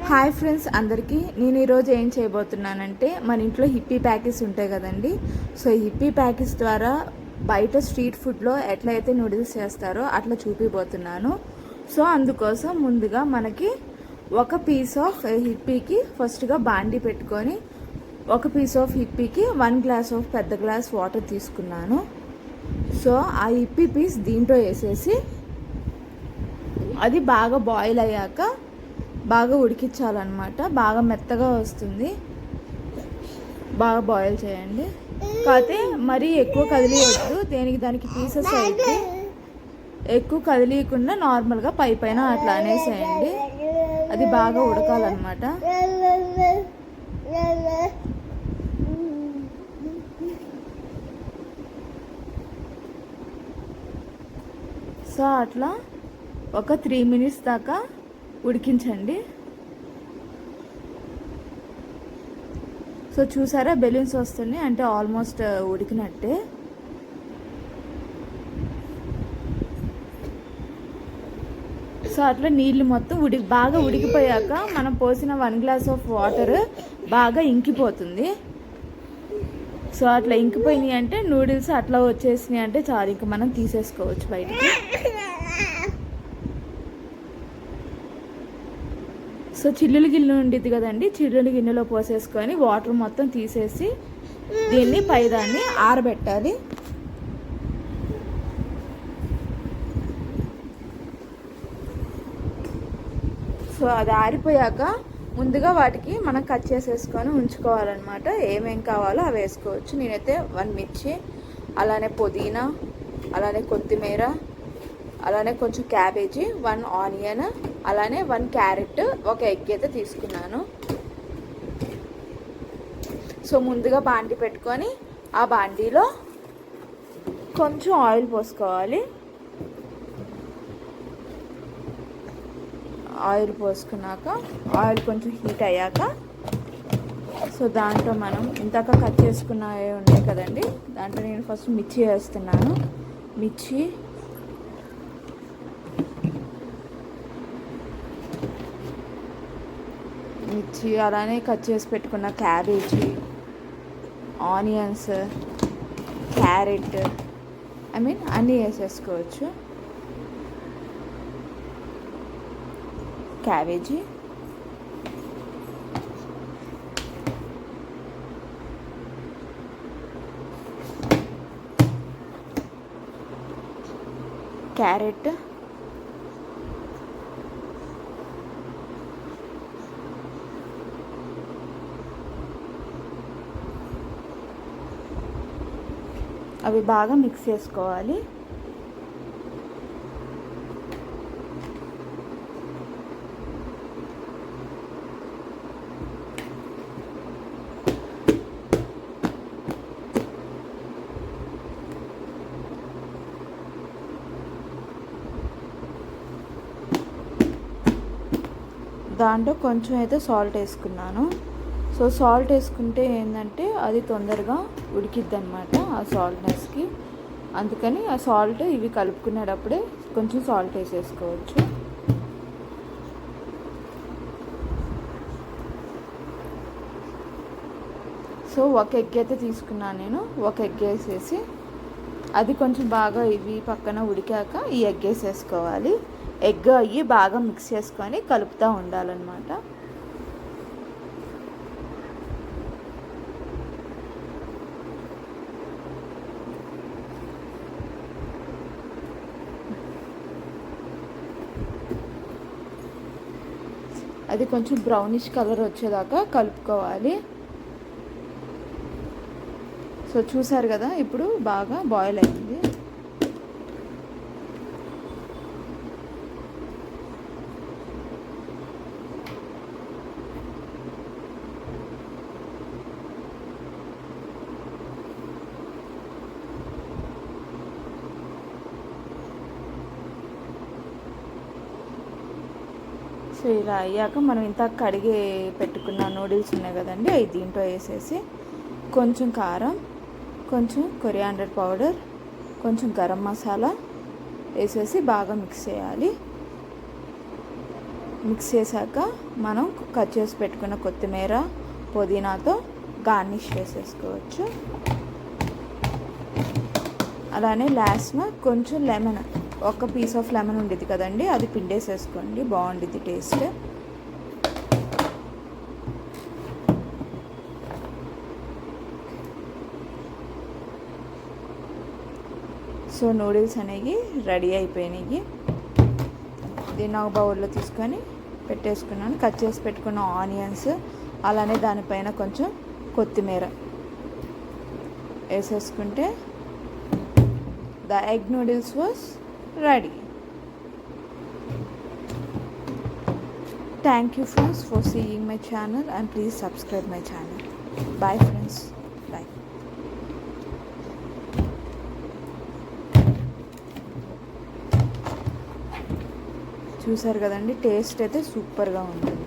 Hi friends అందరికీ నేను ఈరోజు ఏం చేయబోతున్నానంటే మన ఇంట్లో హిప్పీ ప్యాకెట్స్ ఉంటాయి కదండి. సో హిప్పీ ప్యాకెట్స్ ద్వారా బయట స్ట్రీట్ ఫుడ్లో ఎట్లయితే నూడిల్స్ చేస్తారో అట్లా చూపిపోతున్నాను. సో అందుకోసం ముందుగా మనకి ఒక పీస్ ఆఫ్ హిప్పీకి ఫస్ట్గా బాండి పెట్టుకొని ఒక పీస్ ఆఫ్ హిప్పీకి 1 గ్లాస్ ఆఫ్ పెద్ద గ్లాస్ వాటర్ తీసుకున్నాను. సో ఆ హిప్పీ పీస్ దీంట్లో వేసేసి అది బాగా బాయిల్ అయ్యాక బాగా ఉడికించాలన్నమాట. బాగా మెత్తగా వస్తుంది, బాగా బాయిల్ చేయండి. కాకపోతే మరీ ఎక్కువ కదిలియొద్దు, దానికి పీసెస్ అయితే ఎక్కువ కదిలియకుండా నార్మల్గా పైన అట్లా అనేసేయండి. అది బాగా ఉడకాలన్నమాట. సో అట్లా ఒక 3 మినిట్స్ దాకా ఉడికించండి. సో చూసారా బెలూన్స్ వస్తున్నాయి, అంటే ఆల్మోస్ట్ ఉడికినట్టే. సో అట్లా నీళ్ళు మొత్తం బాగా ఉడికిపోయాక మనం పోసిన 1 గ్లాస్ ఆఫ్ వాటర్ బాగా ఇంకిపోతుంది. సో అట్లా ఇంకిపోయినాయి అంటే నూడిల్స్ అట్లా వచ్చేసినాయి అంటే చాలు, ఇంక మనం తీసేసుకోవచ్చు బయటికి. సో చిల్లులు గిన్నె ఉండేది కదండి, చిల్లులు గిన్నెలో పోసేసుకొని వాటర్ మొత్తం తీసేసి దీన్ని పైదాన్ని ఆరబెట్టాలి. సో అది ఆరిపోయాక ముందుగా వాటికి మనం కట్ చేసేసుకొని ఉంచుకోవాలన్నమాట. ఏమేం కావాలో అవి వేసుకోవచ్చు. నేనైతే 1 మిర్చి, అలానే పుదీనా, అలానే కొత్తిమీర, అలానే కొంచెం క్యాబేజీ, 1 ఆనియన్, అలానే 1 క్యారెట్, ఒక ఎగ్ అయితే తీసుకున్నాను. సో ముందుగా బాండి పెట్టుకొని ఆ బాండీలో కొంచెం ఆయిల్ పోసుకోవాలి. ఆయిల్ పోసుకున్నాక ఆయిల్ కొంచెం హీట్ అయ్యాక సో దాంట్లో మనం ఇందాక కట్ చేసుకున్నవి ఉన్నాయి కదండి, దాంట్లో నేను ఫస్ట్ మిర్చి వేస్తున్నాను. మిర్చి, అలానే కట్ చేసి పెట్టుకున్న క్యాబేజీ, ఆనియన్స్, క్యారెట్, అన్నీ వేసేసుకోవచ్చు. క్యాబేజీ, క్యారెట్, అవి బాగా మిక్స్ చేసుకోవాలి. దాంట్లో కొంచెం అయితే సాల్ట్ వేసుకున్నాను. సో సాల్ట్ వేసుకుంటే ఏంటంటే అది తొందరగా ఉడికిద్ది అనమాట ఆ సాల్ట్నెస్కి. అందుకని ఆ సాల్ట్ ఇవి కలుపుకునేటప్పుడే కొంచెం సాల్ట్ వేసేసుకోవచ్చు. సో ఒక ఎగ్ అయితే తీసుకున్నాను నేను. ఒక ఎగ్ వేసేసి అది కొంచెం బాగా ఇవి పక్కన ఉడికాక ఈ ఎగ్ వేసేసుకోవాలి. ఎగ్ అయ్యి బాగా మిక్స్ చేసుకొని కలుపుతూ ఉండాలన్నమాట. అది కొంచెం బ్రౌనిష్ కలర్ వచ్చేదాకా కలుపుకోవాలి. సో చూసారు కదా, ఇప్పుడు బాగా బాయిల్ అయింది. సో ఇలా అయ్యాక మనం ఇంత కడిగి పెట్టుకున్న నూడిల్స్ ఉన్నాయి కదండి, అవి దీంట్లో వేసేసి కొంచెం కారం, కొంచెం కొరియాండర్ పౌడర్, కొంచెం గరం మసాలా వేసేసి బాగా మిక్స్ చేయాలి. మిక్స్ చేశాక మనం కట్ చేసి పెట్టుకున్న కొత్తిమీర పుదీనాతో గార్నిష్ చేసేసుకోవచ్చు. అలానే లాస్ట్న కొంచెం లెమన్, ఒక పీస్ ఆఫ్ లెమన్ ఉండేది కదండి, అది పిండేసేసుకోండి, బాగుండిద్ది టేస్ట్. సో నూడిల్స్ అనేవి రెడీ అయిపోయినాయి. దీన్ని ఒక బౌల్లో తీసుకొని పెట్టేసుకున్నాను. కట్ చేసి పెట్టుకున్న ఆనియన్స్, అలానే దానిపైన కొంచెం కొత్తిమీర వేసేసుకుంటే the egg noodles was ready. Thank you friends for seeing my channel and please subscribe my channel. Bye friends. Bye. చూసారు కదండి, టేస్ట్ అయితే సూపర్గా ఉంటుంది.